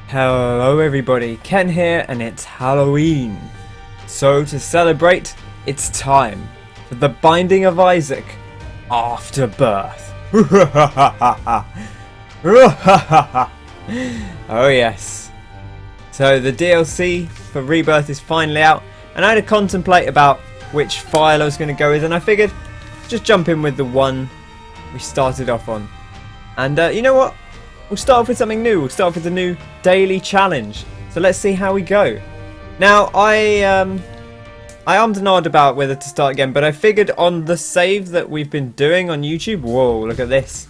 Hello everybody, Ken here, and it's Halloween. So to celebrate, it's time for the Binding of Isaac Afterbirth. Oh yes. So the DLC for Rebirth is finally out, and I had to contemplate about which file I was going to go with, and I figured just jump in with the one we started off on. And you know what? We'll start off with something new. We'll start off with a new daily challenge. So let's see how we go. Now, I ummed and ahed about whether to start again, but I figured on the save that we've been doing on YouTube. Whoa, look at this.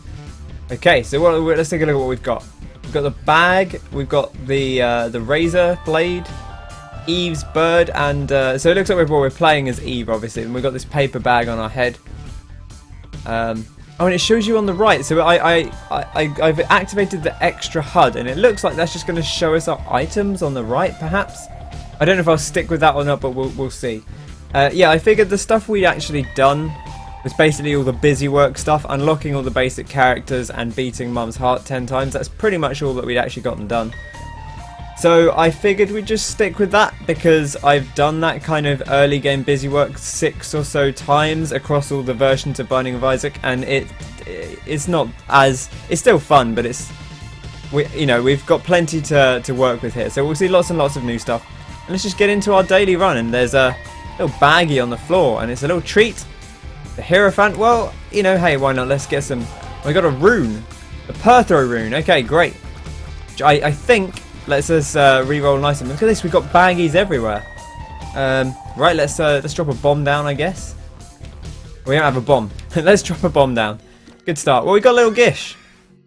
Okay, so let's take a look at what we've got. We've got the bag, we've got the razor blade, Eve's bird, and so it looks like we're playing as Eve, obviously, and we've got this paper bag on our head. Oh, and it shows you on the right. So I've activated the extra HUD, and it looks like that's just going to show us our items on the right, perhaps. I don't know if I'll stick with that or not, but we'll see. Yeah, I figured the stuff we'd actually done was basically all the busy work stuff, unlocking all the basic characters and beating Mum's heart 10 times. That's pretty much all that we'd actually gotten done. So I figured we'd just stick with that, because I've done that kind of early game busy work 6 or so times across all the versions of Binding of Isaac, and it's not as, it's still fun, but we've got plenty to work with here. So we'll see lots and lots of new stuff. And let's just get into our daily run. And there's a little baggie on the floor, and it's a little treat. The Hierophant, well, hey, why not? Let's get some. We got a rune, the Perthro rune. Okay, great. Which I think lets us re-roll an item. Look at this, we've got baggies everywhere. Right, let's drop a bomb down, I guess. We don't have a bomb. Let's drop a bomb down. Good start. Well, we got a little Gish,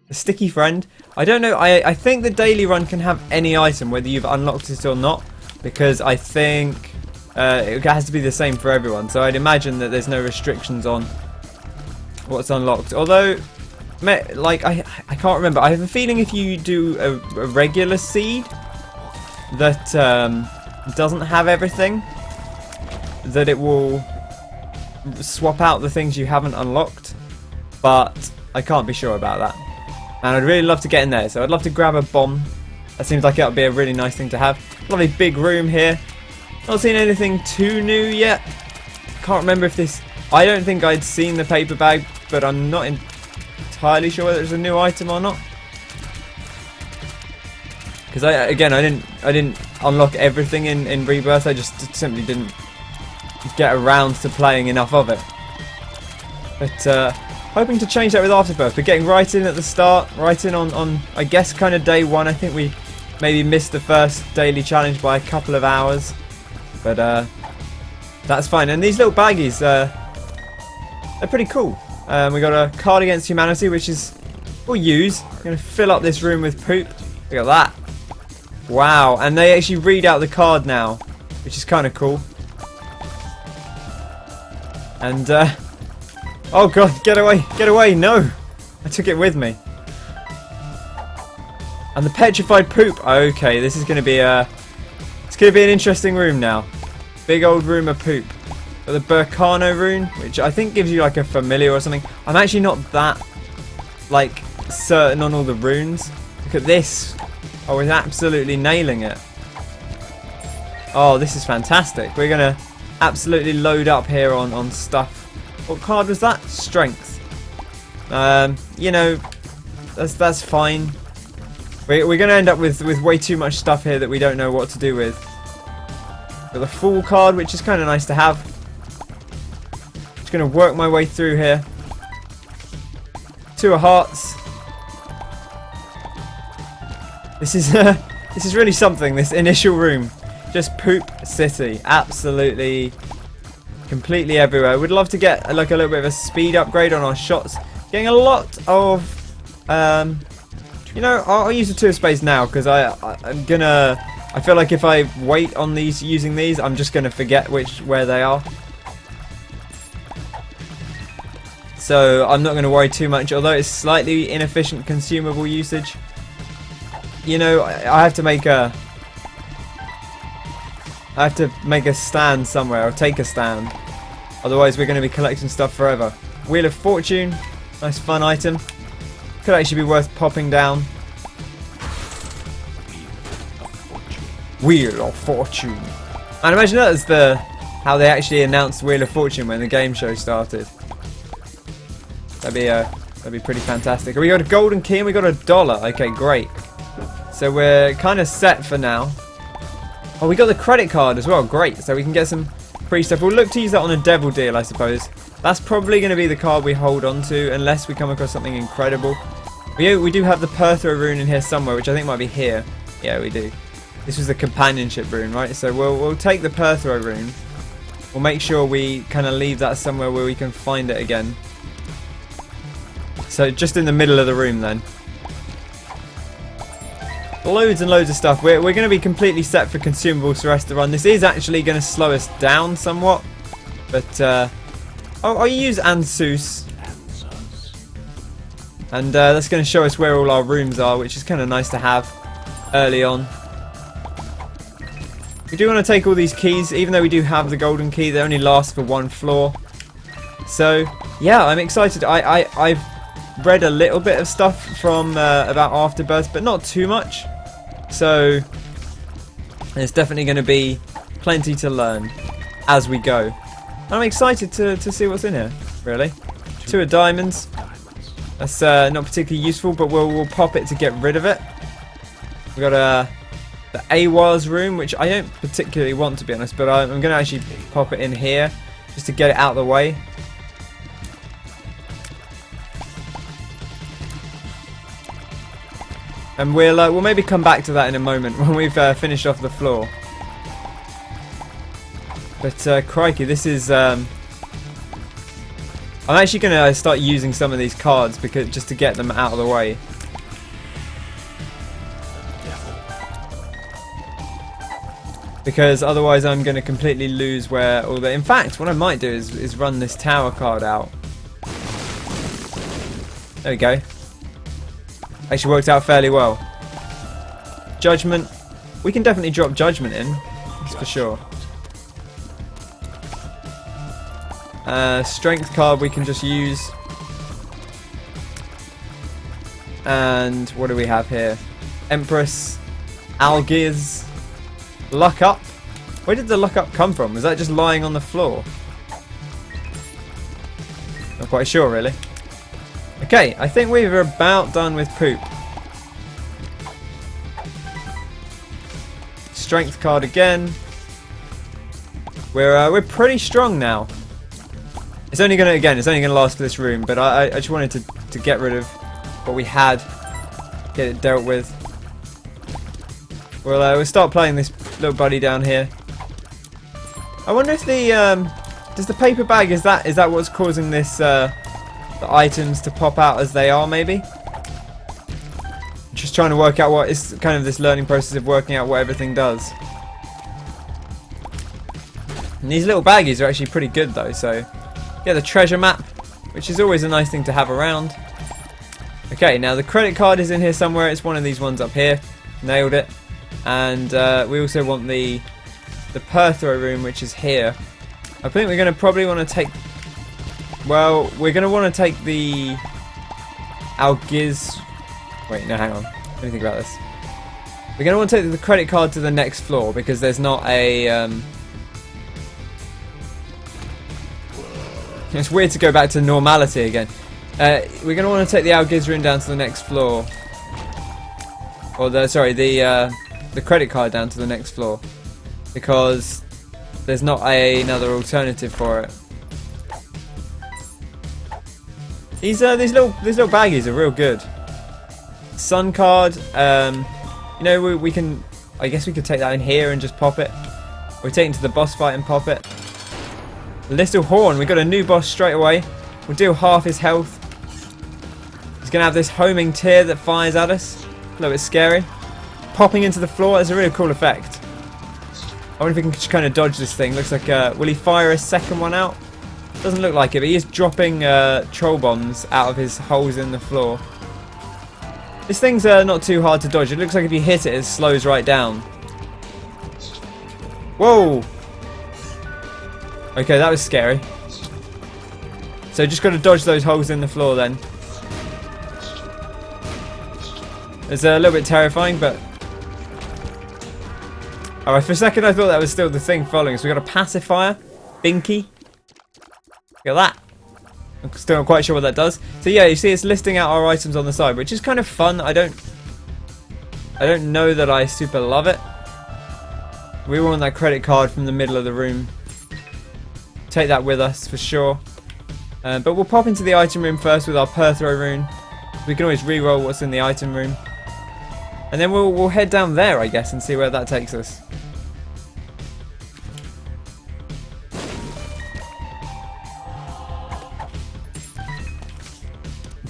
a sticky friend. I don't know. I think the daily run can have any item, whether you've unlocked it or not, because I think it has to be the same for everyone. So I'd imagine that there's no restrictions on what's unlocked. Although, like, I can't remember. I have a feeling if you do a regular seed that doesn't have everything, that it will swap out the things you haven't unlocked. But I can't be sure about that. And I'd really love to get in there. So I'd love to grab a bomb. That seems like it would be a really nice thing to have. Lovely big room here. Not seen anything too new yet. Can't remember if this... I don't think I'd seen the paper bag, but I'm not entirely sure whether it's a new item or not. Because I didn't unlock everything in Rebirth. I just simply didn't get around to playing enough of it. But hoping to change that with Afterbirth. But getting right in at the start, right in on I guess kind of day one. I think we maybe missed the first daily challenge by a couple of hours, but that's fine. And these little baggies, they're pretty cool. We got a card against humanity, which is we'll use. I'm gonna fill up this room with poop. Look at that! Wow! And they actually read out the card now, which is kind of cool. And oh god, get away! Get away! No! I took it with me. And the petrified poop. Okay, this is going to be it's going to be an interesting room now. Big old room of poop. Got the Burkano rune, which I think gives you like a familiar or something. I'm actually not that like certain on all the runes. Look at this. Oh, we're absolutely nailing it. Oh, this is fantastic. We're going to absolutely load up here on stuff. What card was that? Strength. That's fine. We're going to end up with way too much stuff here that we don't know what to do with. Got the Fool card, which is kind of nice to have. Just going to work my way through here. 2 of hearts. This is really something, this initial room. Just poop city. Absolutely, completely everywhere. We'd love to get like a little bit of a speed upgrade on our shots. Getting a lot of... I'll use the 2 of spades now, because I feel like if I wait on using these, I'm just gonna forget where they are. So I'm not gonna worry too much, although it's slightly inefficient consumable usage. I have to make a stand somewhere, or take a stand. Otherwise we're gonna be collecting stuff forever. Wheel of Fortune, nice fun item. Could actually be worth popping down. Wheel of Fortune. And imagine that as how they actually announced Wheel of Fortune when the game show started. That'd be pretty fantastic. We got a golden key and we got $1. Okay, great. So we're kind of set for now. Oh, we got the credit card as well. Great. So we can get some free stuff. We'll look to use that on a devil deal, I suppose. That's probably going to be the card we hold on to unless we come across something incredible. We do have the Perthro rune in here somewhere, which I think might be here. Yeah, we do. This was the companionship rune, right? So we'll take the Perthro rune. We'll make sure we kind of leave that somewhere where we can find it again. So just in the middle of the room then. Loads and loads of stuff. We're going to be completely set for consumables for the rest of the run. This is actually going to slow us down somewhat. But, I'll use Ansus. And that's going to show us where all our rooms are, which is kind of nice to have early on. We do want to take all these keys, even though we do have the golden key. They only last for one floor. So, yeah, I'm excited. I've read a little bit of stuff from about Afterbirth, but not too much. So there's definitely going to be plenty to learn as we go. I'm excited to see what's in here, really. 2 of diamonds. That's not particularly useful, but we'll pop it to get rid of it. We got the AWA's room, which I don't particularly want, to be honest, but I'm going to actually pop it in here just to get it out of the way. And we'll maybe come back to that in a moment when we've finished off the floor. But crikey, this is... I'm actually going to start using some of these cards just to get them out of the way. Because otherwise I'm going to completely lose where all the... In fact, what I might do is run this tower card out. There we go. Actually worked out fairly well. Judgment. We can definitely drop Judgment in. That's for sure. Strength card we can just use. And what do we have here? Empress. Algiz. Luck Up. Where did the Luck Up come from? Was that just lying on the floor? Not quite sure, really. Okay, I think we're about done with poop. Strength card again. We're pretty strong now. It's only gonna last for this room, but I just wanted to get rid of what we had, get it dealt with. We'll start playing this little buddy down here. I wonder if does the paper bag, is that what's causing this the items to pop out as they are, maybe? Just trying to work out what is kind of this learning process of working out what everything does. And these little baggies are actually pretty good though, so yeah, the treasure map, which is always a nice thing to have around. Okay, now the credit card is in here somewhere. It's one of these ones up here. Nailed it. And we also want the Perthro room, which is here. I think we're going to probably want to take... Well, we're going to want to take the Algiz... Wait, no, hang on. Let me think about this. We're going to want to take the credit card to the next floor because there's not a... It's weird to go back to normality again. We're going to want to take the Algiz room down to the next floor. Or the credit card down to the next floor. Because there's not another alternative for it. These little baggies are real good. Sun card, you know, we can... I guess we could take that in here and just pop it. We're taking to the boss fight and pop it. Little Horn, we got a new boss straight away. We'll deal half his health. He's going to have this homing tear that fires at us. A little bit scary. Popping into the floor, that's a really cool effect. I wonder if we can just kind of dodge this thing. Looks like, will he fire a second one out? Doesn't look like it, but he is dropping troll bombs out of his holes in the floor. This thing's not too hard to dodge. It looks like if you hit it, it slows right down. Whoa! Okay, that was scary. So just got to dodge those holes in the floor then. It's a little bit terrifying, but Alright, for a second I thought that was still the thing following us. We got a pacifier. Binky. Look at that. I'm still not quite sure what that does. So yeah, you see it's listing out our items on the side, which is kind of fun. I don't know that I super love it. We want that credit card from the middle of the room. Take that with us for sure. But we'll pop into the item room first with our Perthrow rune. We can always re-roll what's in the item room. And then we'll head down there, I guess, and see where that takes us.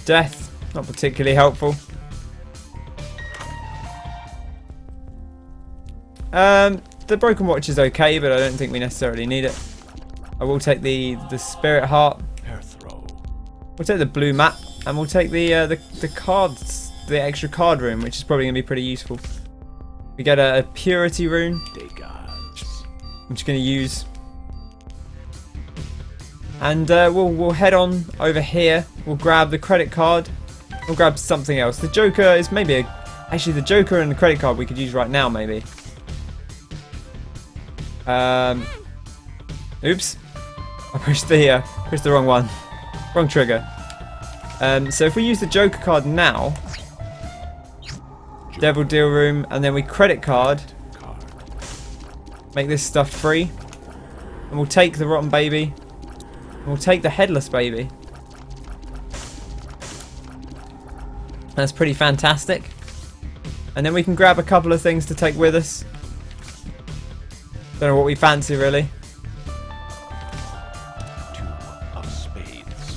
Death, not particularly helpful. The broken watch is okay, but I don't think we necessarily need it. I will take the spirit heart. We'll take the blue map, and we'll take the cards, the extra card rune, which is probably going to be pretty useful. We get a purity rune, I'm just going to use. And we'll head on over here. We'll grab the credit card. We'll grab something else. The Joker is maybe actually the Joker and the credit card we could use right now, maybe. Oops, I pushed the wrong one, wrong trigger. So if we use the Joker card now, Devil Deal Room, and then we credit card, make this stuff free, and we'll take the Rotten Baby, and we'll take the Headless Baby. That's pretty fantastic. And then we can grab a couple of things to take with us. Don't know what we fancy really.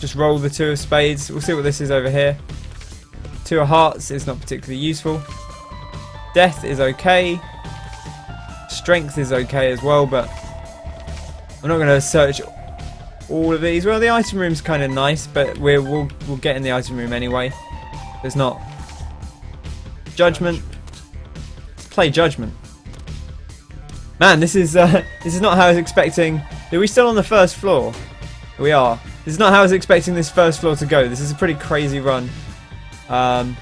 Just roll the 2 of spades. We'll see what this is over here. 2 of hearts is not particularly useful. Death is okay. Strength is okay as well, but I'm not going to search all of these. Well, the item room's kind of nice, but we'll get in the item room anyway. There's not. Judgment. Let's play Judgment. Man, this is not how I was expecting. Are we still on the first floor? We are. This is not how I was expecting this first floor to go. This is a pretty crazy run. Don't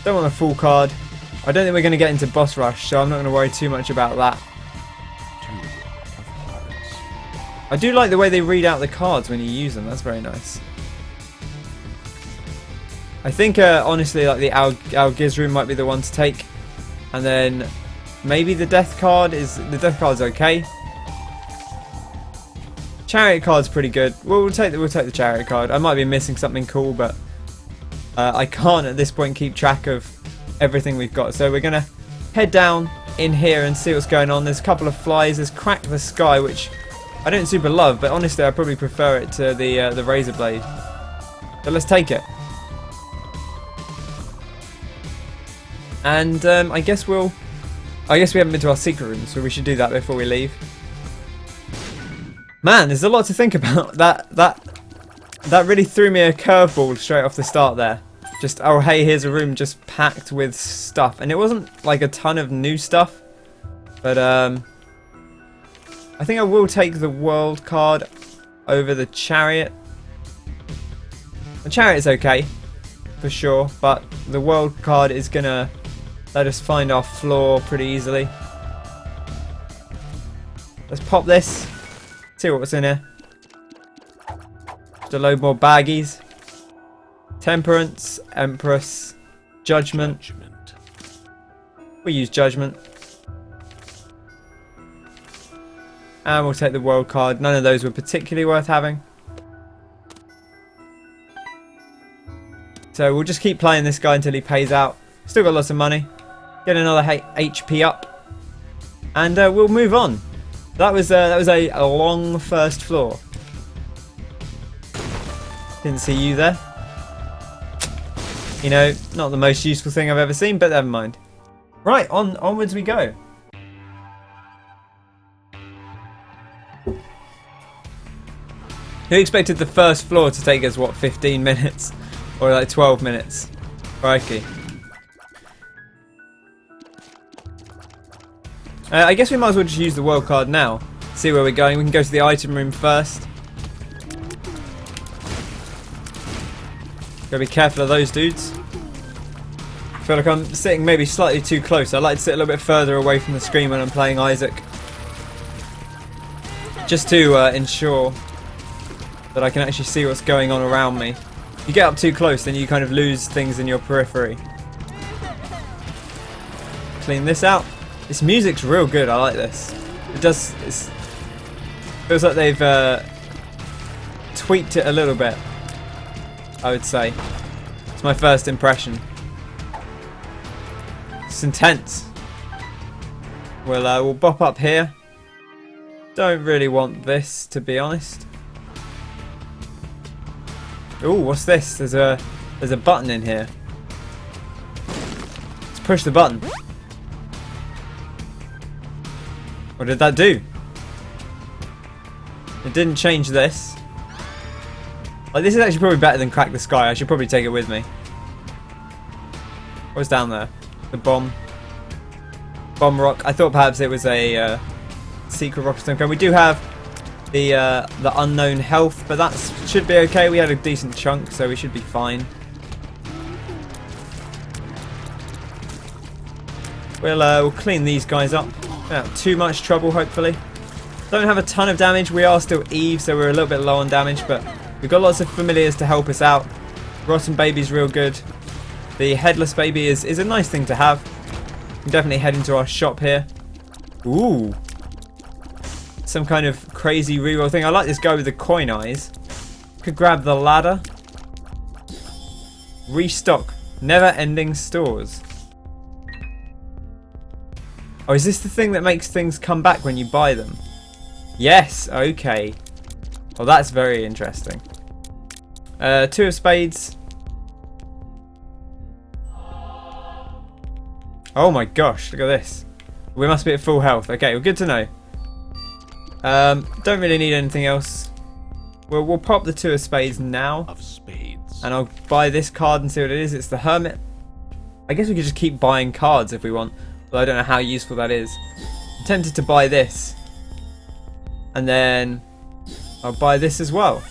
want a full card. I don't think we're going to get into boss rush, so I'm not going to worry too much about that. I do like the way they read out the cards when you use them. That's very nice. I think honestly, like the Algiz room might be the one to take, and then maybe the death card's okay. Chariot card's pretty good. We'll take the chariot card. I might be missing something cool, but I can't at this point keep track of everything we've got. So we're gonna head down in here and see what's going on. There's a couple of flies. There's Crack the Sky, which I don't super love, but honestly I probably prefer it to the razor blade. So let's take it. And I guess we haven't been to our secret room, so we should do that before we leave. Man, there's a lot to think about. That really threw me a curveball straight off the start there. Just, oh hey, here's a room just packed with stuff, and it wasn't like a ton of new stuff, but I think I will take the world card over the chariot. The chariot's okay, for sure, but the world card is gonna let us find our floor pretty easily. Let's pop this. See what's in here. Just a load more baggies. Temperance, Empress, Judgment. We use Judgment. And we'll take the world card. None of those were particularly worth having. So we'll just keep playing this guy until he pays out. Still got lots of money. Get another HP up. And we'll move on. That was a long first floor. Didn't see you there. You know, not the most useful thing I've ever seen, but never mind. Right, onwards we go. Who expected the first floor to take us, what, 15 minutes? Or like 12 minutes? Crikey. I guess we might as well just use the world card now. See where we're going. We can go to the item room first. Gotta be careful of those dudes. feel like I'm sitting maybe slightly too close. I like to sit a little bit further away from the screen when I'm playing Isaac. Just to ensure that I can actually see what's going on around me. If you get up too close, then you kind of lose things in your periphery. Clean this out. This music's real good. I like this. It does. It feels like they've tweaked it a little bit, I would say. It's my first impression. It's intense. We'll bop up here. Don't really want this, to be honest. Ooh, what's this? There's a button in here. Let's push the button. What did that do? It didn't change this. Like, this is actually probably better than Crack the Sky. I should probably take it with me. What's down there? The bomb. Bomb rock. I thought perhaps it was a secret rocket stone cone. We do have the unknown health, but that should be okay. We had a decent chunk, so we should be fine. We'll clean these guys up. Without too much trouble, hopefully. Don't have a ton of damage. We are still Eve, so we're a little bit low on damage, but we've got lots of familiars to help us out. Rotten Baby's real good. The Headless Baby is a nice thing to have. We can definitely head into our shop here. Ooh. Some kind of crazy reroll thing. I like this guy with the coin eyes. Could grab the ladder. Restock. Never-ending stores. Oh, is this the thing that makes things come back when you buy them? Yes, okay. Well, that's very interesting. Two of spades. Oh my gosh, look at this. We must be at full health. Okay, well, good to know. Don't really need anything else. We'll pop the two of spades now. Of spades. And I'll buy this card and see what it is. It's the Hermit. I guess we could just keep buying cards if we want. But I don't know how useful that is. I'm tempted to buy this. And then I'll buy this as well.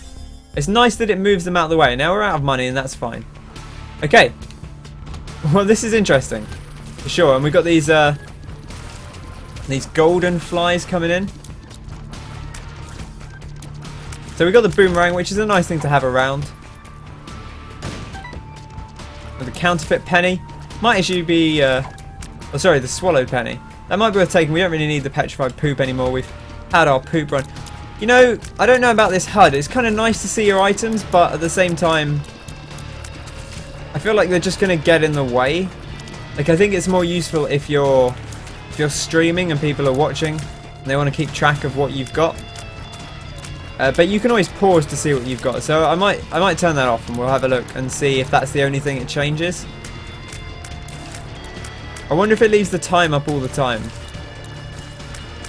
It's nice that it moves them out of the way. Now we're out of money and that's fine. Okay. Well, this is interesting. For sure. And we've got these golden flies coming in. So we've got the boomerang, which is a nice thing to have around. And the counterfeit penny. Might actually be... oh, sorry, the swallowed penny. That might be worth taking. We don't really need the petrified poop anymore. We've had our poop run. You know, I don't know about this HUD. It's kind of nice to see your items, but at the same time, I feel like they're just going to get in the way. Like, I think it's more useful if you're streaming and people are watching and they want to keep track of what you've got. But you can always pause to see what you've got. So I might turn that off and we'll have a look and see if that's the only thing it changes. I wonder if it leaves the time up all the time.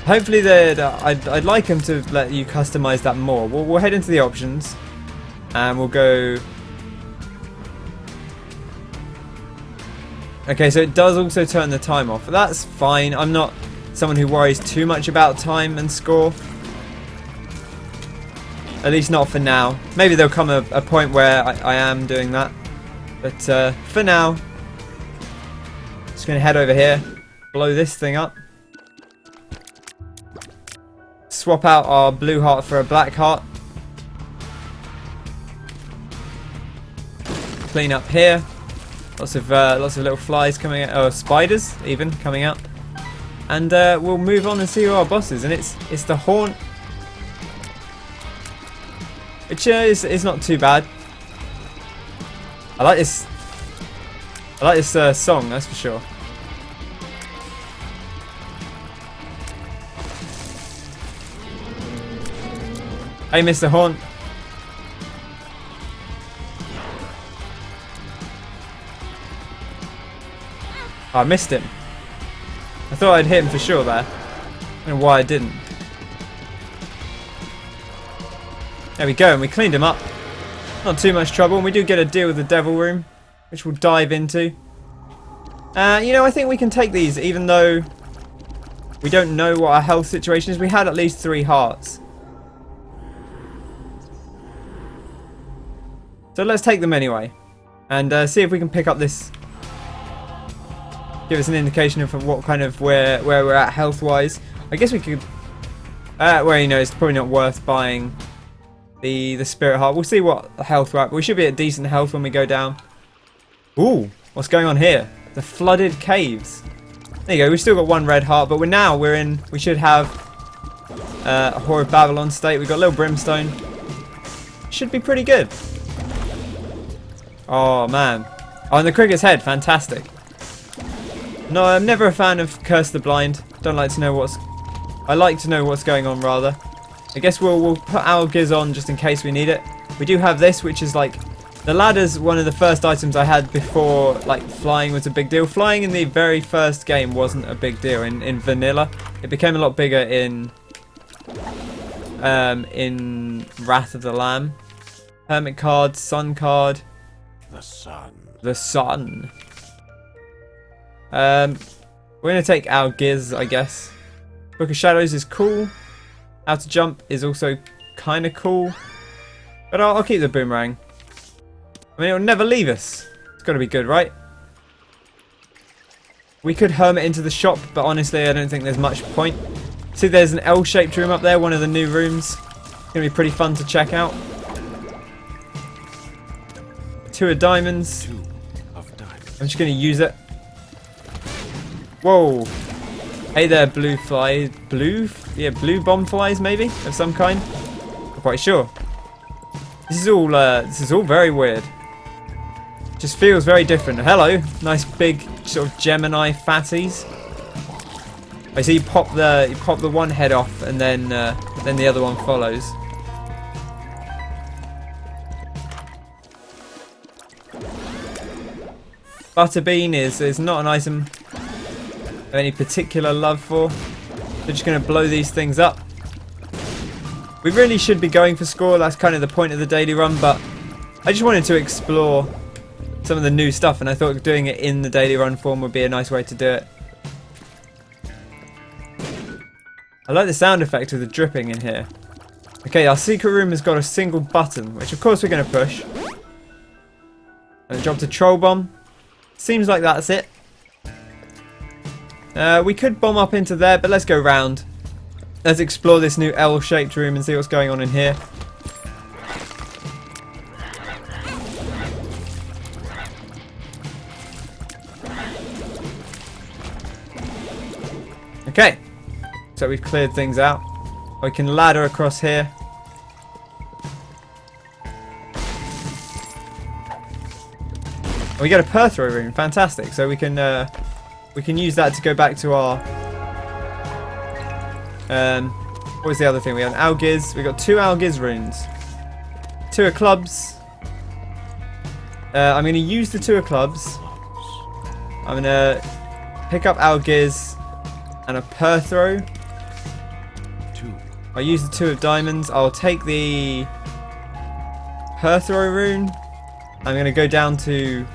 Hopefully I'd like them to let you customize that more. We'll head into the options and we'll go... Okay, so it does also turn the time off. But that's fine. I'm not someone who worries too much about time and score. At least not for now. Maybe there'll come a point where I am doing that. But for now, just going to head over here, blow this thing up. Swap out our blue heart for a black heart. Clean up here. Lots of little flies coming out, or spiders even coming out. And we'll move on and see who our boss is. And it's the Haunt. Which is not too bad. I like this song, that's for sure. Hey, Mr. Haunt. Oh, I missed him. I thought I'd hit him for sure there. I don't know why I didn't. There we go, and we cleaned him up. Not too much trouble, and we do get a deal with the Devil Room, which we'll dive into. You know, I think we can take these, even though we don't know what our health situation is. We had at least 3 hearts. So let's take them anyway. And see if we can pick up this give us an indication of what kind of where we're at health wise. I guess we could. Well, you know, it's probably not worth buying the spirit heart. We'll see what health we're at. But we should be at decent health when we go down. Ooh, what's going on here? The flooded caves. There you go. We've still got 1 red heart, but we're in. We should have a Whore of Babylon state. We've got a little brimstone. Should be pretty good. Oh man. Oh, and the cricket's head, fantastic. No, I'm never a fan of Curse the Blind. Don't like to know what's. I like to know what's going on rather. I guess we'll put our gears on just in case we need it. We do have this, which is like the ladder's one of the first items I had before like flying was a big deal. Flying in the very first game wasn't a big deal in vanilla. It became a lot bigger in Wrath of the Lamb. Hermit card, sun card. The sun. The sun. We're gonna take our gears, I guess. Book of Shadows is cool. How to jump is also kind of cool. But I'll keep the boomerang. I mean, it'll never leave us. It's got to be good, right? We could hermit into the shop, but honestly, I don't think there's much point. See, there's an L-shaped room up there, one of the new rooms. It's going to be pretty fun to check out. 2 of diamonds. 2 of diamonds. I'm just going to use it. Whoa. Hey there, blue flies. Blue bomb flies, maybe? Of some kind? Not quite sure. This is all very weird. Just feels very different. Hello. Nice big sort of Gemini fatties. I see you pop the one head off and then the other one follows. Butterbean is not an item of any particular love for. We're just going to blow these things up. We really should be going for score. That's kind of the point of the daily run, but I just wanted to explore some of the new stuff, and I thought doing it in the daily run form would be a nice way to do it. I like the sound effect of the dripping in here. Okay, our secret room has got a single button, which of course we're going to push. And it dropped a troll bomb. Seems like that's it. We could bomb up into there, but let's go round. Let's explore this new L-shaped room and see what's going on in here. Okay, so we've cleared things out. We can ladder across here. We get a Perthrow room, fantastic. So we can use that to go back to our. What was the other thing? We had Algiz. We got 2 Algiz runes. 2 of clubs. I'm going to use the 2 of clubs. I'm going to pick up Algiz and a Perthrow. 2. I'll use the 2 of diamonds. I'll take the Perthrow rune. I'm going to go down to.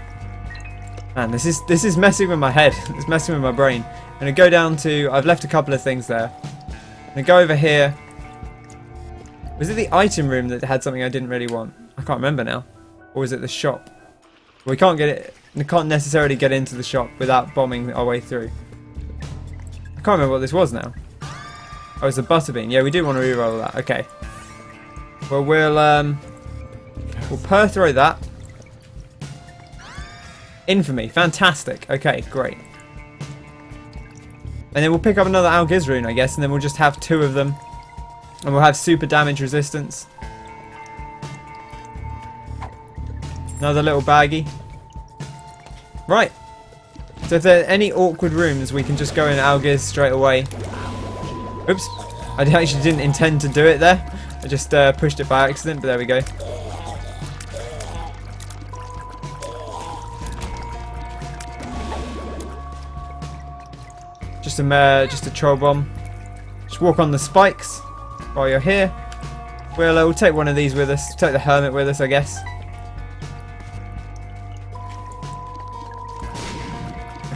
Man, this is messing with my head. It's messing with my brain. I'm going to go down to. I've left a couple of things there. I'm going to go over here. Was it the item room that had something I didn't really want? I can't remember now. Or was it the shop? We can't get it. We can't necessarily get into the shop without bombing our way through. I can't remember what this was now. Oh, it's a butterbean. Yeah, we do want to reroll that. Okay. Well, we'll Perthrow that. Infamy. Fantastic. Okay, great. And then we'll pick up another Algiz rune, I guess, and then we'll just have 2 of them. And we'll have super damage resistance. Another little baggie. Right. So if there are any awkward rooms, we can just go in Algiz straight away. Oops. I actually didn't intend to do it there. I just pushed it by accident, but there we go. Just a troll bomb. Just walk on the spikes while you're here. We'll take one of these with us. Take the hermit with us, I guess.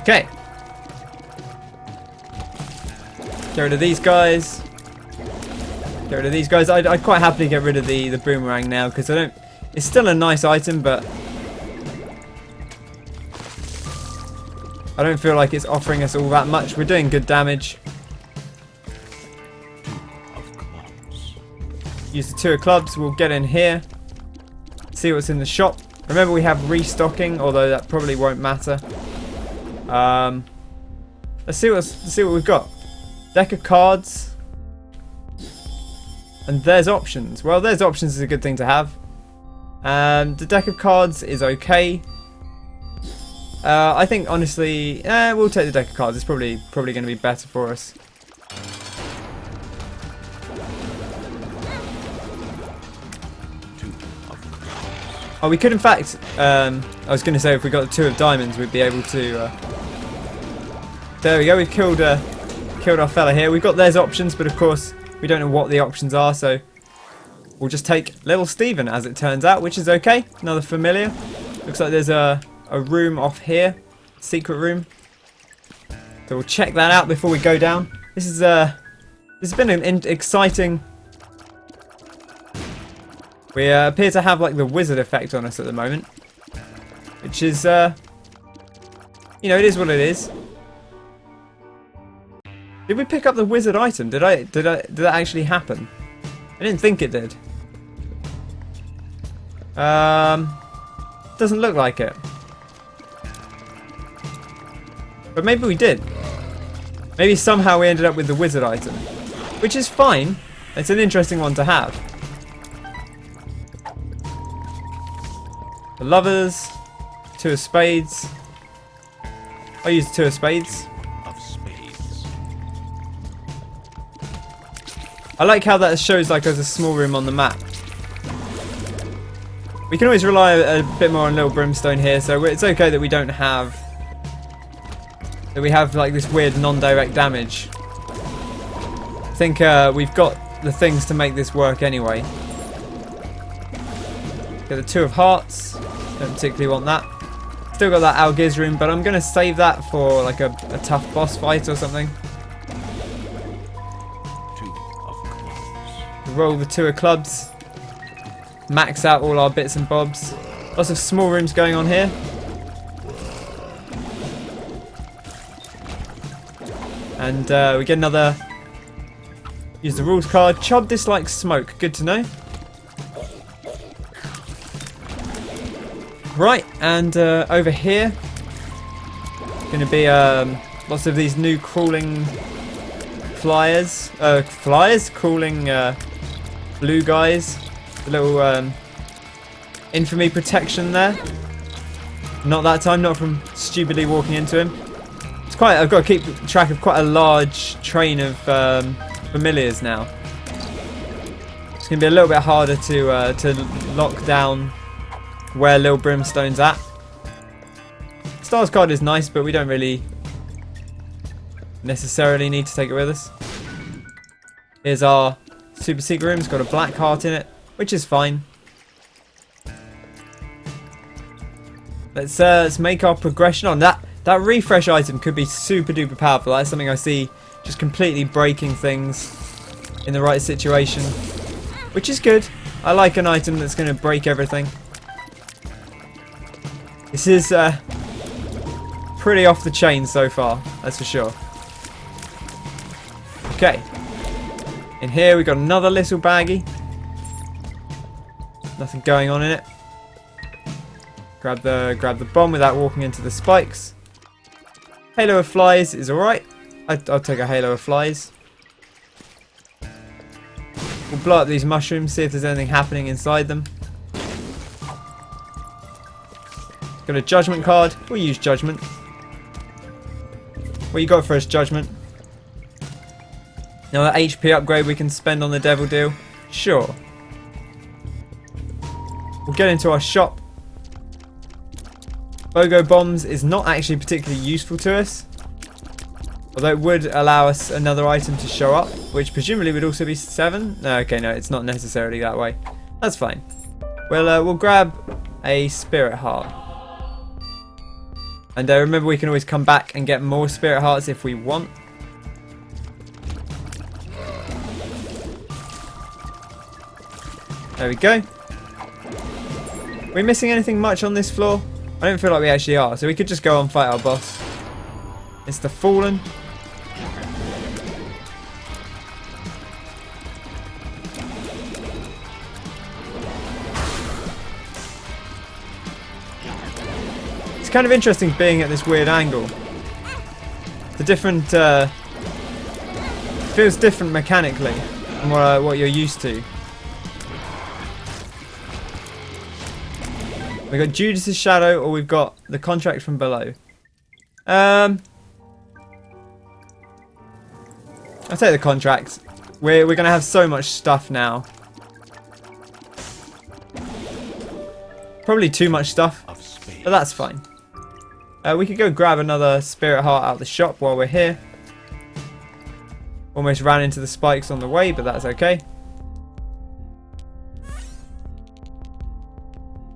Okay. Get rid of these guys. Get rid of these guys. I'd quite happily get rid of the boomerang now because I don't. It's still a nice item, but I don't feel like it's offering us all that much. We're doing good damage. Of clubs. Use the 2 of clubs. We'll get in here. See what's in the shop. Remember, we have restocking, although that probably won't matter. Let's see what we've got. Deck of cards. And there's options. Well, there's options is a good thing to have. The deck of cards is okay. I think honestly, we'll take the deck of cards. It's probably going to be better for us. Oh, we could in fact. I was going to say if we got the 2 of diamonds, we'd be able to. There we go. We've killed our fella here. We've got there's options, but of course we don't know what the options are, so we'll just take little Stephen as it turns out, which is okay. Another familiar. Looks like there's a room off here, secret room. So we'll check that out before we go down. This has been an exciting. We appear to have like the wizard effect on us at the moment, which is, it is what it is. Did we pick up the wizard item? Did that actually happen? I didn't think it did. Doesn't look like it. But maybe we did. Maybe somehow we ended up with the wizard item, which is fine. It's an interesting one to have. The lovers, 2 of spades. I'll use the 2 of spades. Of spades. I like how that shows like there's a small room on the map. We can always rely a bit more on little brimstone here, so it's okay that we don't have. That we have like this weird non-direct damage. I think we've got the things to make this work anyway. Get the 2 of hearts. Don't particularly want that. Still got that Algiz room, but I'm going to save that for like a tough boss fight or something. 2 of clubs. Roll the 2 of clubs. Max out all our bits and bobs. Lots of small rooms going on here. And we get another. Use the rules card. Chob dislikes smoke. Good to know. Right, and over here, going to be lots of these new crawling flyers. Crawling blue guys. A little infamy protection there. Not that time. Not from stupidly walking into him. I've got to keep track of quite a large train of familiars now. It's going to be a little bit harder to lock down where Lil Brimstone's at. Stars card is nice, but we don't really necessarily need to take it with us. Here's our super secret room. It's got a black heart in it, which is fine. Let's make our progression on that. That refresh item could be super duper powerful. That's something I see just completely breaking things in the right situation, which is good. I like an item that's going to break everything. This is pretty off the chain so far, that's for sure. Okay. In here we got another little baggie. Nothing going on in it. Grab the bomb without walking into the spikes. Halo of flies is alright. I'll take a halo of flies. We'll blow up these mushrooms, see if there's anything happening inside them. Got a judgment card. We'll use judgment. What you got for us, judgment? Now that HP upgrade we can spend on the devil deal. Sure. We'll get into our shop. BOGO bombs is not actually particularly useful to us. Although it would allow us another item to show up, which presumably would also be 7. No, okay, no, it's not necessarily that way. That's fine. We'll grab a spirit heart. And remember, we can always come back and get more spirit hearts if we want. There we go. Are we missing anything much on this floor? I don't feel like we actually are, so we could just go and fight our boss. It's the Fallen. It's kind of interesting being at this weird angle. The different feels different mechanically from what you're used to. We've got Judas's Shadow, or we've got the Contract from Below. I'll take the contract. We're gonna have so much stuff now. Probably too much stuff, but that's fine. We could go grab another Spirit Heart out of the shop while we're here. Almost ran into the spikes on the way, but that's okay.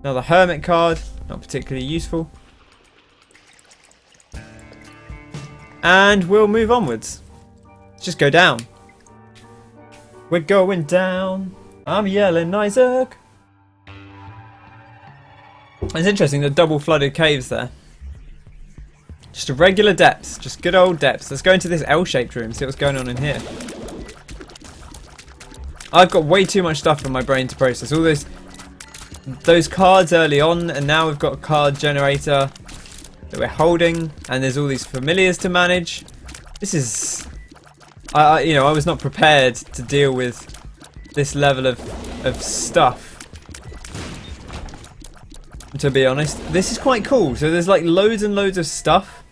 Another Hermit card, not particularly useful. And we'll move onwards. Let's just go down. We're going down. I'm yelling Isaac. It's interesting, the double flooded caves there. Just a regular depths, just good old depths. Let's go into this L-shaped room, see what's going on in here. I've got way too much stuff in my brain to process. All those cards early on, and now we've got a card generator that we're holding, and there's all these familiars to manage. This is, I was not prepared to deal with this level of stuff. To be honest, this is quite cool. So there's like loads and loads of stuff.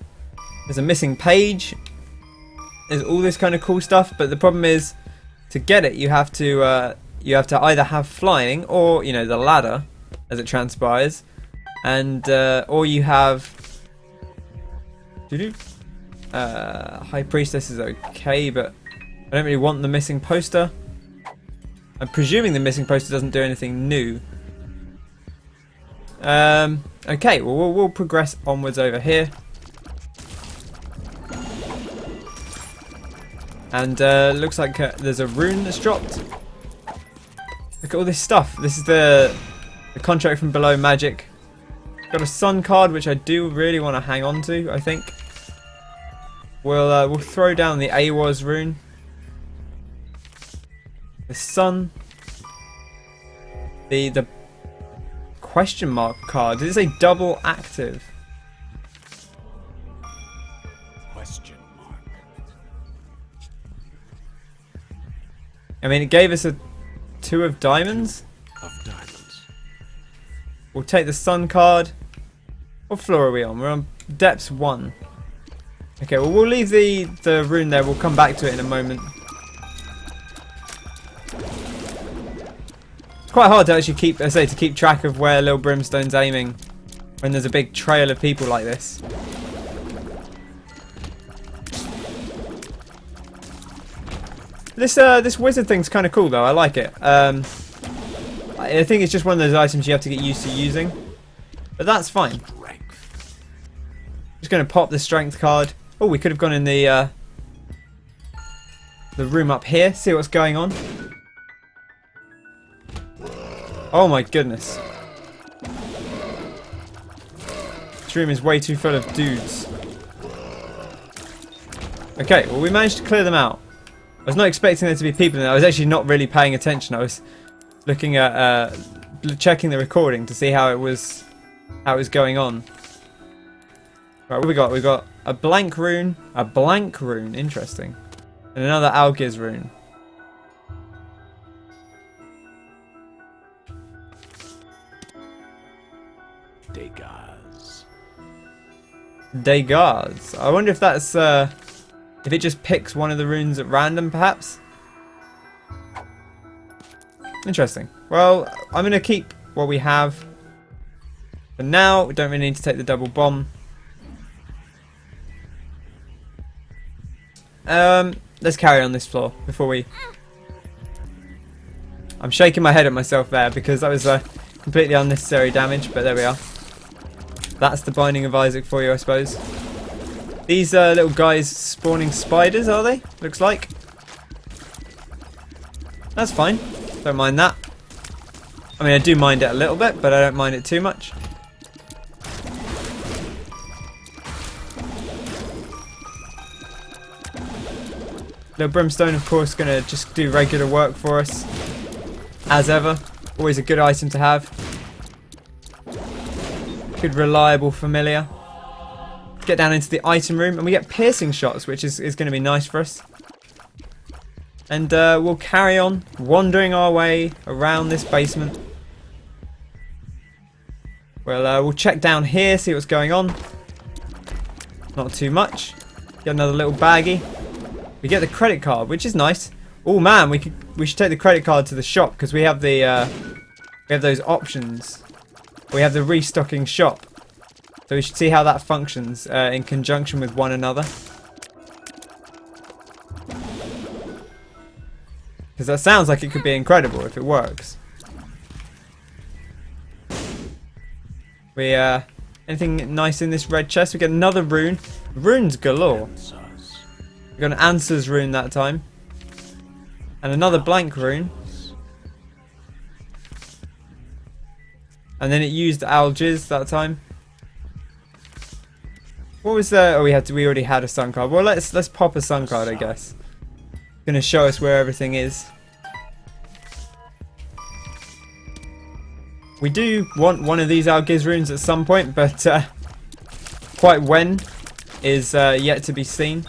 There's a missing page. There's all this kind of cool stuff, but the problem is, to get it, you have to either have flying or the ladder, as it transpires, and or you have High Priestess is okay, but I don't really want the missing poster. I'm presuming the missing poster doesn't do anything new. Okay, well we'll progress onwards over here. And looks like there's a rune that's dropped. Look at all this stuff. This is the Contract from Below magic. Got a sun card, which I do really want to hang on to, I think. We'll throw down the AWAS rune. The sun. The question mark card. It is a double active. Question mark. I mean, it gave us a 2 of diamonds. Of diamonds. We'll take the sun card. What floor are we on? We're on depths 1. Okay, well we'll leave the rune there. We'll come back to it in a moment. It's quite hard to actually keep track of where Lil Brimstone's aiming when there's a big trail of people like this. This wizard thing's kind of cool though. I like it. I think it's just one of those items you have to get used to using, but that's fine. Just going to pop the strength card. Oh, we could have gone in the room up here. See what's going on. Oh my goodness. This room is way too full of dudes. Okay, well we managed to clear them out. I was not expecting there to be people in there. I was actually not really paying attention. I was looking at checking the recording to see how it was going on. Right, what we got? We got a blank rune, interesting, and another Algiz rune. Degas. I wonder if that's if it just picks one of the runes at random, perhaps. Interesting. Well, I'm gonna keep what we have. For now, we don't really need to take the double bomb. Let's carry on this floor before we... I'm shaking my head at myself there because that was completely unnecessary damage, but there we are. That's the Binding of Isaac for you, I suppose. These little guys spawning spiders, are they? Looks like. That's fine. Don't mind that. I mean, I do mind it a little bit, but I don't mind it too much. Little brimstone, of course, going to just do regular work for us. As ever. Always a good item to have. Good, reliable, familiar. Get down into the item room, and we get piercing shots, which is going to be nice for us. And we'll carry on wandering our way around this basement. Well, we'll check down here, see what's going on. Not too much. Get another little baggie. We get the credit card, which is nice. Oh man, we should take the credit card to the shop because we have the we have those options. We have the restocking shop, so we should see how that functions in conjunction with one another. Because that sounds like it could be incredible if it works. We anything nice in this red chest? We get another rune. Runes galore. We got an answers rune that time. And another blank rune. And then it used algaes that time. What was the? Oh, we already had a sun card. Well, let's pop a sun card, I guess. Gonna show us where everything is. We do want one of these algaes runes at some point, but quite when is yet to be seen.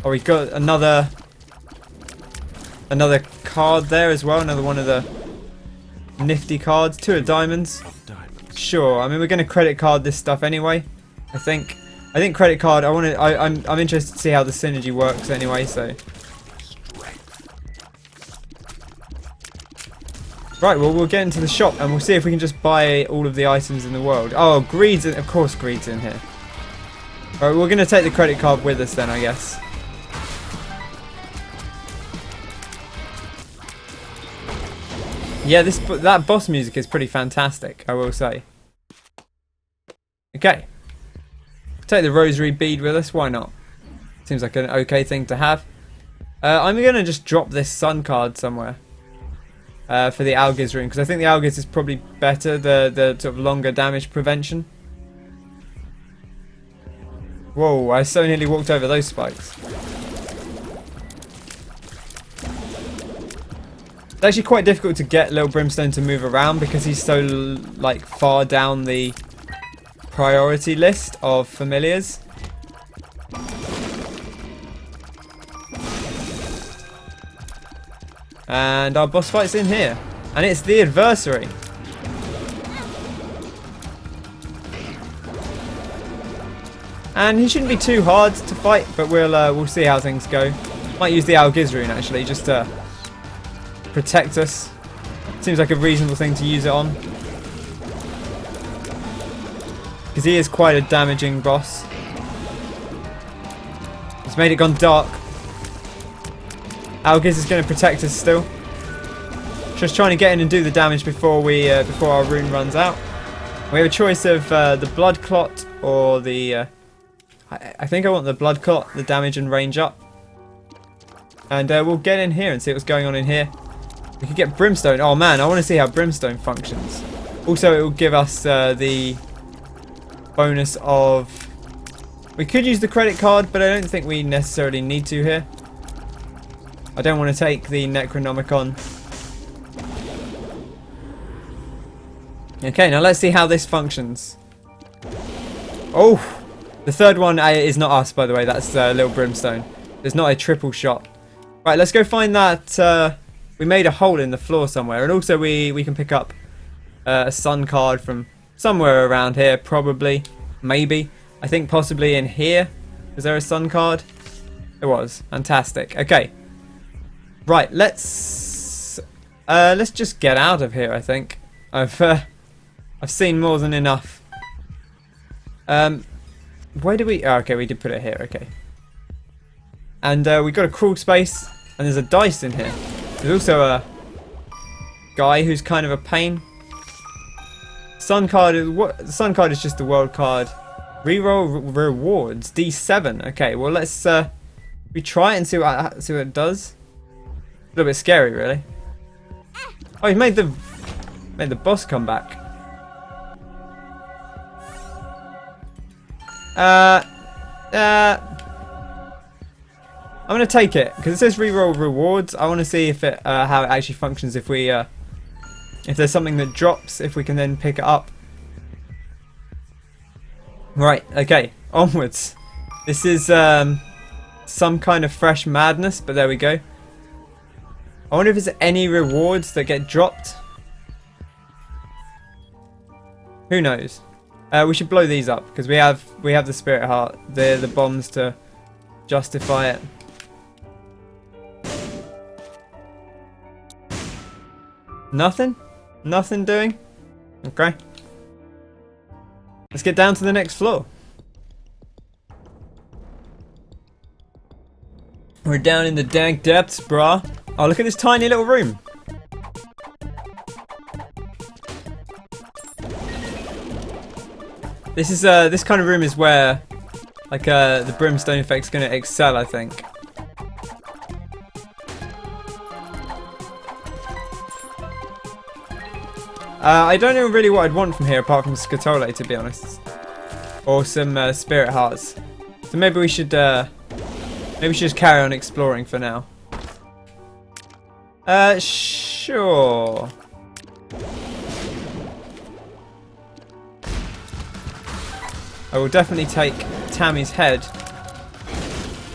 Oh, we got another card there as well. Another one of the nifty cards. 2 of diamonds. Sure. I mean, we're going to credit card this stuff anyway. I think credit card. I'm interested to see how the synergy works anyway. So. Right, well, we'll get into the shop and we'll see if we can just buy all of the items in the world. Oh, greed's in, of course greed's in here. Alright, we're going to take the credit card with us then, I guess. Yeah, that boss music is pretty fantastic, I will say. Okay. Take the rosary bead with us, why not? Seems like an okay thing to have. I'm going to just drop this sun card somewhere. For the algaes rune, because I think the algaes is probably better, the sort of longer damage prevention. Whoa, I so nearly walked over those spikes. It's actually quite difficult to get Little Brimstone to move around because he's so like far down the priority list of familiars. And our boss fight's in here. And it's the adversary. And he shouldn't be too hard to fight, but we'll see how things go. Might use the algaes rune actually, just to protect us. Seems like a reasonable thing to use it on. Because he is quite a damaging boss. He's made it gone dark. Algaes is going to protect us still. Just trying to get in and do the damage before before our rune runs out. We have a choice of the blood clot or the. I think I want the blood clot, the damage and range up. And we'll get in here and see what's going on in here. We could get brimstone. Oh man, I want to see how brimstone functions. Also, it will give us the bonus of. We could use the credit card, but I don't think we necessarily need to here. I don't want to take the Necronomicon. Okay, now let's see how this functions. Oh, the third one is not us, by the way. That's Little Brimstone. There's not a triple shot. Right, let's go find that. We made a hole in the floor somewhere, and also we can pick up a sun card from somewhere around here, probably, maybe. I think possibly in here. Was there a sun card? There was. Fantastic. Okay. Right, let's just get out of here. I think I've seen more than enough. Where do we? Oh, okay, we did put it here. Okay, and we got a crawl space, and there's a dice in here. There's also a guy who's kind of a pain. Sun card is what? The sun card is just the world card. Reroll rewards D7. Okay, well let's we try it and see what it does. A little bit scary, really. Oh, he made the boss come back. I'm going to take it because it says reroll rewards. I want to see if it how it actually functions if we if there's something that drops, if we can then pick it up. Right, okay, onwards. This is some kind of fresh madness, but there we go. I wonder if there's any rewards that get dropped. Who knows? We should blow these up because we have the spirit heart, the bombs to justify it. Nothing? Nothing doing? Okay. Let's get down to the next floor. We're down in the dank depths, brah. Oh, look at this tiny little room. This is this kind of room is where like the brimstone effect's gonna excel, I think. I don't know really what I'd want from here apart from Scatole, to be honest, or some spirit hearts. So maybe we should just carry on exploring for now. Sure. I will definitely take Tammy's head.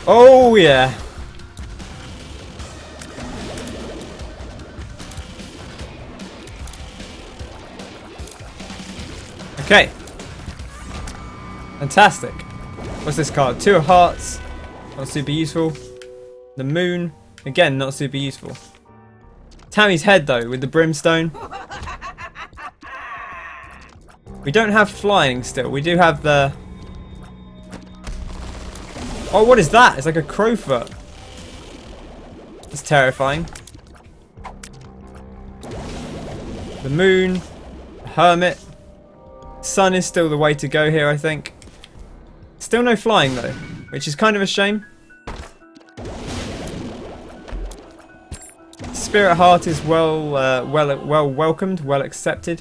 Oh yeah. Okay. Fantastic. What's this card? 2 of hearts. Not super useful. The moon. Again, not super useful. Tammy's head though, with the brimstone. We don't have flying still. We do have the... Oh, what is that? It's like a crowfoot. It's terrifying. The moon. The hermit. Sun is still the way to go here, I think. Still no flying though, which is kind of a shame. Spirit heart is well welcomed, well accepted.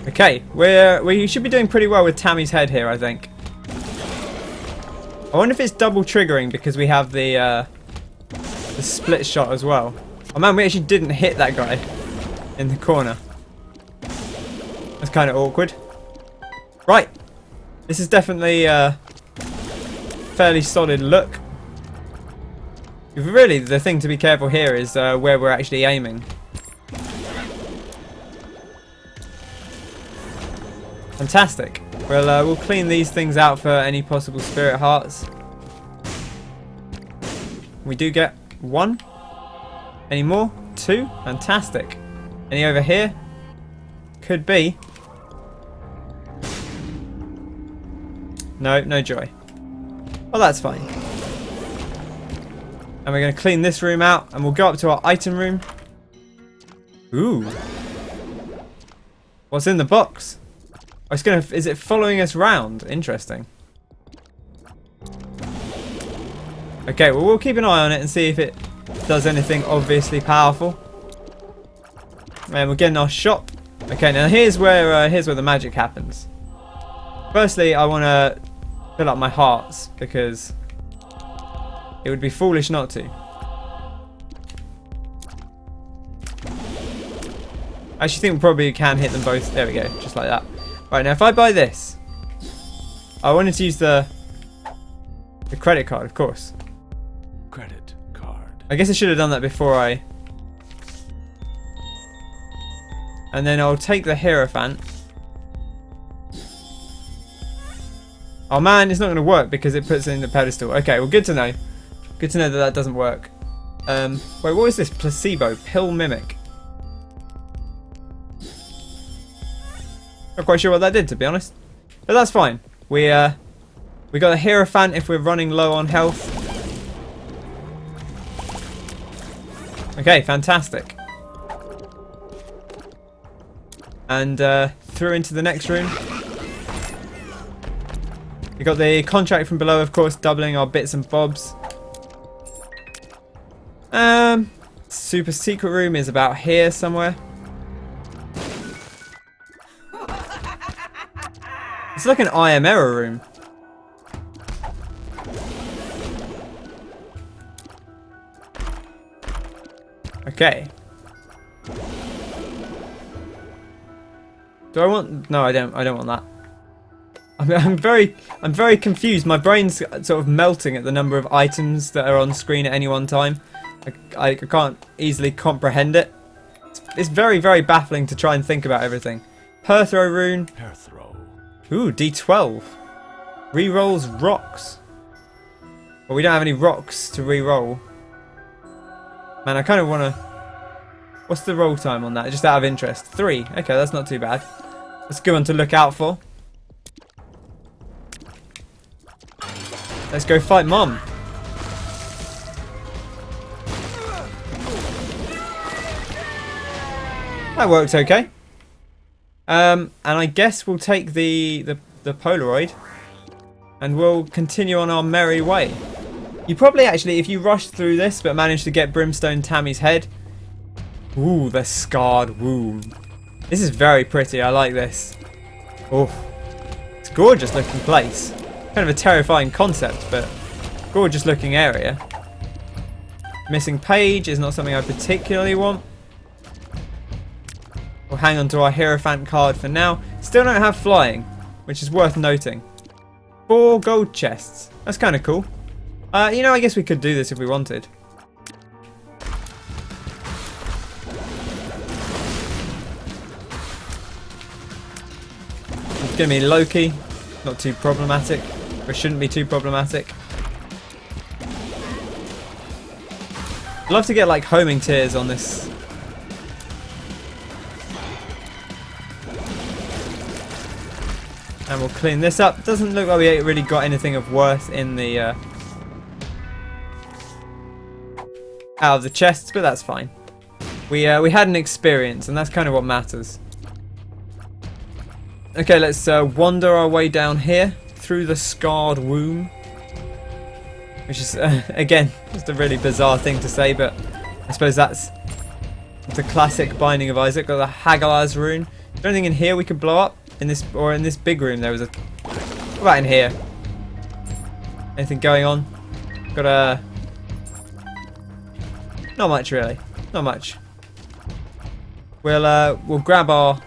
Okay, we should be doing pretty well with Tammy's head here, I think. I wonder if it's double triggering because we have the split shot as well. Oh man, we actually didn't hit that guy in the corner. That's kind of awkward. Right, this is definitely a fairly solid look. Really, the thing to be careful here is where we're actually aiming. Fantastic. Well, we'll clean these things out for any possible spirit hearts. We do get 1. Any more? 2. Fantastic. Any over here? Could be. No, no joy. Well, that's fine. And we're going to clean this room out, and we'll go up to our item room. Ooh. What's in the box? Oh, it's gonna. Is it following us round? Interesting. Okay, well, we'll keep an eye on it and see if it does anything obviously powerful. And we're getting our shop. Okay, now here's where the magic happens. Firstly, I want to fill up my hearts because it would be foolish not to. I actually think we probably can hit them both. There we go, just like that. Right, now if I buy this, I wanted to use the credit card, of course. Credit card. I guess I should have done that before I... And then I'll take the Hierophant. Oh man, it's not going to work because it puts it in the pedestal. Okay, well, good to know. Good to know that that doesn't work. Wait, what was this? Placebo. Pill Mimic. Not quite sure what that did, to be honest. But that's fine. We got a Hierophant if we're running low on health. Okay, fantastic. And through into the next room. We got the contract from below, of course, doubling our bits and bobs. Super secret room is about here somewhere. It's like an I am error room. Okay. Do I want? No, I don't. I don't want that. I'm very confused. My brain's sort of melting at the number of items that are on screen at any one time. I can't easily comprehend it. It's very, very baffling to try and think about everything. Perthrow rune. Perthrow. Ooh, D12. Rerolls rocks. Well, we don't have any rocks to reroll. Man, I kind of want to... What's the roll time on that? Just out of interest. 3. Okay, that's not too bad. That's a good one to look out for. Let's go fight Mom. That worked okay. And I guess we'll take the Polaroid and we'll continue on our merry way. You probably actually, if you rush through this but manage to get Brimstone Tammy's head. Ooh, the scarred womb. This is very pretty. I like this. Oh, it's a gorgeous looking place. Kind of a terrifying concept, but gorgeous looking area. Missing page is not something I particularly want. We'll hang on to our Hierophant card for now. Still don't have flying, which is worth noting. 4 gold chests. That's kind of cool. You know, I guess we could do this if we wanted. It's going to be Loki. Not too problematic. Or shouldn't be too problematic. I'd love to get like homing tears on this. And we'll clean this up. Doesn't look like we really got anything of worth in the out of the chests, but that's fine. We had an experience, and that's kind of what matters. Okay, let's wander our way down here through the scarred womb, which is again just a really bizarre thing to say, but I suppose that's the classic Binding of Isaac. Got the Hagalaz rune. Is there anything in here we could blow up? In this, or in this big room there was a... What about in here? Anything going on? Got a... Not much really. Not much. We'll grab our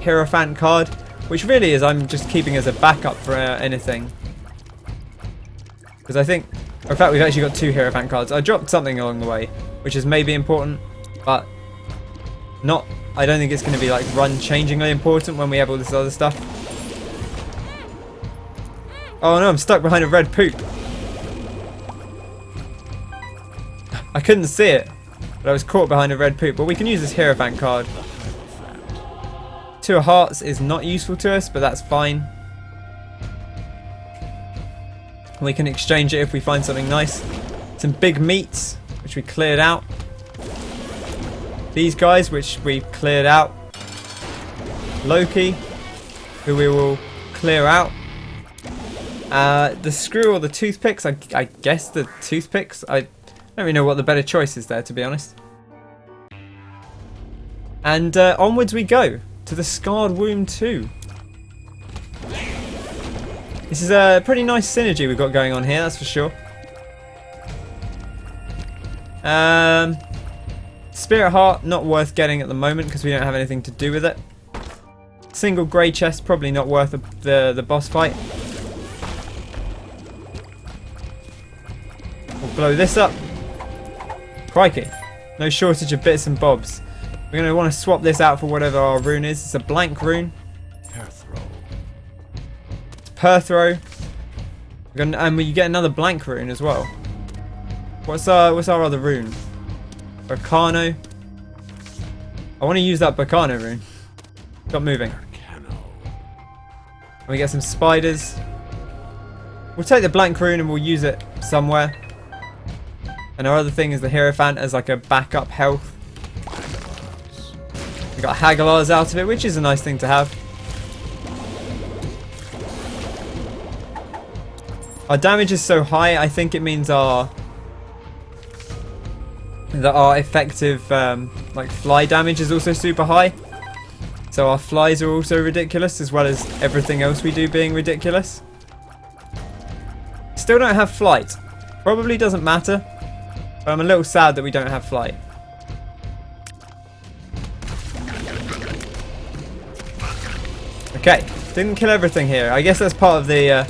Hierophant card, which really is I'm just keeping as a backup for anything. Because I think... Or in fact, we've actually got 2 Hierophant cards. I dropped something along the way, which is maybe important, but not... I don't think it's going to be like run-changingly important when we have all this other stuff. Oh no, I'm stuck behind a red poop. I couldn't see it, but I was caught behind a red poop. But we can use this Hierophant card. 2 of Hearts is not useful to us, but that's fine. We can exchange it if we find something nice. Some big meats, which we cleared out. These guys, which we cleared out. Loki, who we will clear out. The screw or the toothpicks, I guess the toothpicks. I don't really know what the better choice is there, to be honest. And onwards we go to the Scarred Womb 2. This is a pretty nice synergy we've got going on here, that's for sure. Spirit Heart, not worth getting at the moment because we don't have anything to do with it. Single grey chest, probably not worth the boss fight. We'll blow this up. Crikey. No shortage of bits and bobs. We're going to want to swap this out for whatever our rune is. It's a blank rune. Perthrow. It's Perthrow. And you get another blank rune as well. What's our other rune? Bacano. I want to use that Bacano rune. Stop moving. And we get some spiders. We'll take the blank rune and we'll use it somewhere. And our other thing is the Hierophant as like a backup health. We got Hagalaz out of it, which is a nice thing to have. Our damage is so high, I think it means that our effective like fly damage is also super high. So our flies are also ridiculous, as well as everything else we do being ridiculous. Still don't have flight. Probably doesn't matter. But I'm a little sad that we don't have flight. Okay, didn't kill everything here. I guess that's part of the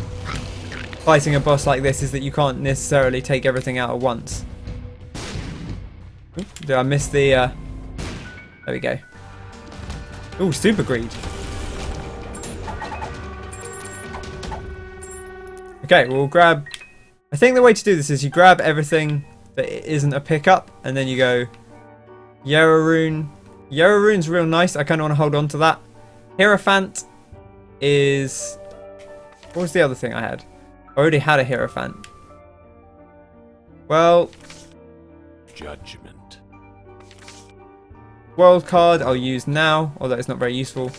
fighting a boss like this, is that you can't necessarily take everything out at once. Ooh, did I miss the... There we go. Ooh, super greed. Okay, we'll grab... I think the way to do this is you grab everything that isn't a pickup, and then you go... Yarrow Rune. Yarrow Rune's real nice. I kind of want to hold on to that. Hierophant is... What was the other thing I had? I already had a Hierophant. Well... Judgment. World card I'll use now, although it's not very useful.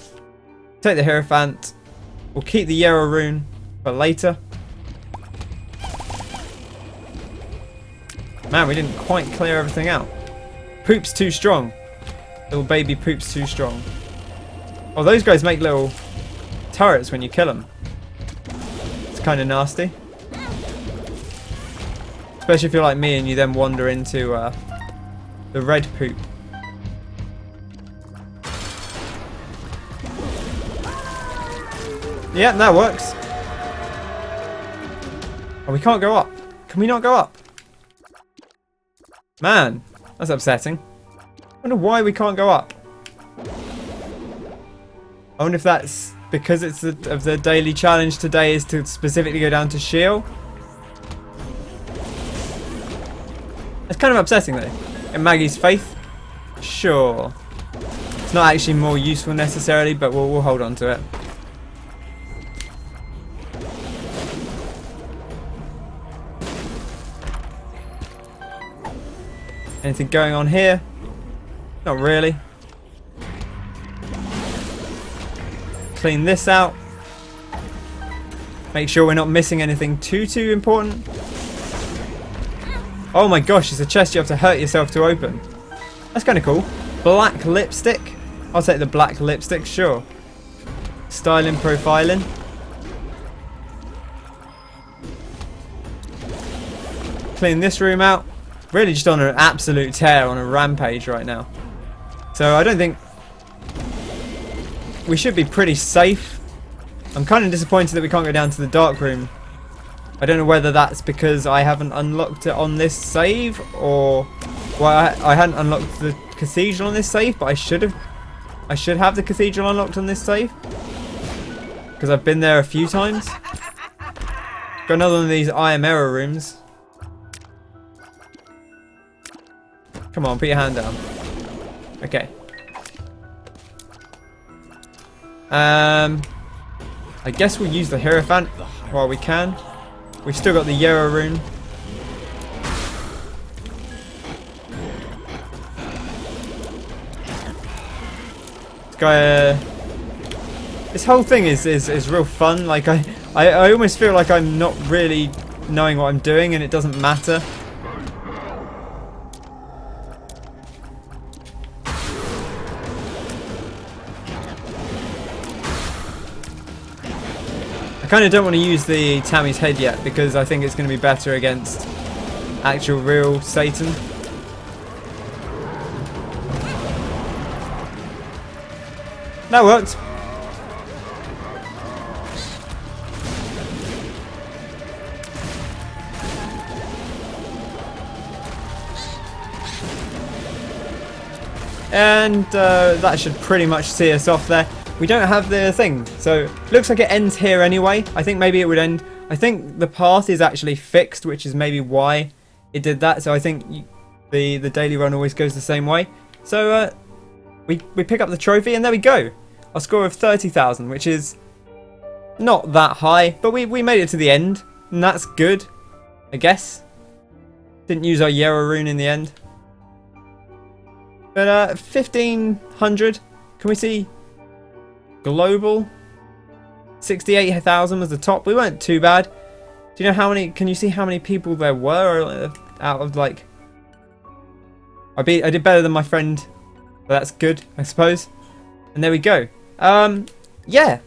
Take the Hierophant. We'll keep the Yarrow Rune for later. Man, we didn't quite clear everything out. Poop's too strong. Little baby Poop's too strong. Oh, those guys make little turrets when you kill them. It's kind of nasty. Especially if you're like me and you then wander into the red Poop. Yeah, that works. Oh, we can't go up. Can we not go up? Man, that's upsetting. I wonder why we can't go up. I wonder if that's because it's of the daily challenge today is to specifically go down to Sheol. It's kind of upsetting though. In Maggie's faith? Sure. It's not actually more useful necessarily, but we'll hold on to it. Anything going on here? Not really. Clean this out. Make sure we're not missing anything too important. Oh my gosh, it's a chest you have to hurt yourself to open. That's kind of cool. Black lipstick. I'll take the black lipstick, sure. Styling, profiling. Clean this room out. Really just on an absolute tear, on a rampage right now. So I don't think... We should be pretty safe. I'm kind of disappointed that we can't go down to the dark room. I don't know whether that's because I haven't unlocked it on this save, or... Well, I hadn't unlocked the cathedral on this save, but I should have the cathedral unlocked on this save. Because I've been there a few times. Got another one of these I Am Error rooms. Come on, put your hand down. Okay. I guess we'll use the Hierophant while we can. We've still got the Yarrow Rune. This guy, this whole thing is real fun. Like I almost feel like I'm not really knowing what I'm doing, and it doesn't matter. I kind of don't want to use the Tammy's head yet because I think it's going to be better against actual real Satan. That worked. And that should pretty much see us off there. We don't have the thing, so looks like it ends here anyway. I think maybe it would end... I think the path is actually fixed, which is maybe why it did that. So I think the daily run always goes the same way. So we pick up the trophy, and there we go. Our score of 30,000, which is not that high, but we made it to the end, and that's good, I guess. Didn't use our Yarrow Rune in the end. But 1,500, can we see... Global 68,000 was the top. We weren't too bad. Do you know how many? Can you see how many people there were out of like? I did better than my friend, but that's good, I suppose. And there we go. Yeah,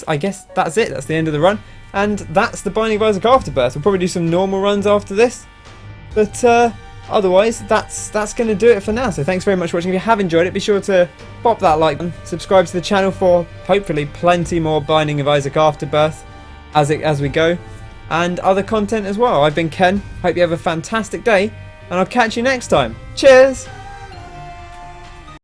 I guess that's it. That's the end of the run, and that's the Binding of Isaac Afterbirth. We'll probably do some normal runs after this, but otherwise, that's going to do it for now. So thanks very much for watching. If you have enjoyed it, be sure to pop that like button, subscribe to the channel for hopefully plenty more Binding of Isaac Afterbirth as we go, and other content as well. I've been Ken. Hope you have a fantastic day, and I'll catch you next time. Cheers!